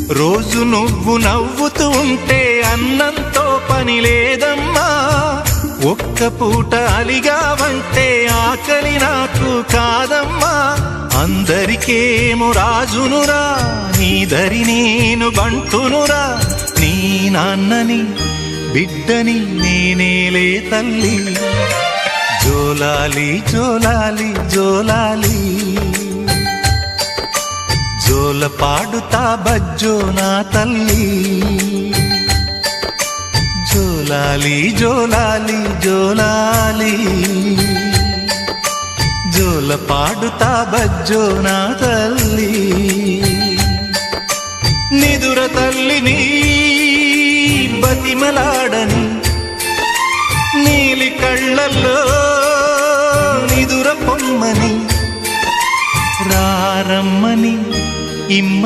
రోజు నువ్వు నవ్వుతూ ఉంటే అన్నంతో పని లేదమ్మా. ఒక్క పూట అలిగావంటే ఆకలి నాకు కాదమ్మా. అందరికేమో రాజునురా, నీ దరి నేను బంటునురా. నీ నాన్నని బిడ్డని నేనేలే తల్లి. జోలాలి జోలాలి జోలాలి, జోల పాడుతా బజ్జో నా తల్లి. జోలాలి జోలాలి జోలాలి, జోల పాడుతా బజ్జో నా తల్లి. నిదుర తల్లిని బతిమలాడని, నీలి కళ్ళల్లో నిదుర పొమ్మని, రారమ్మని ఇమ్మ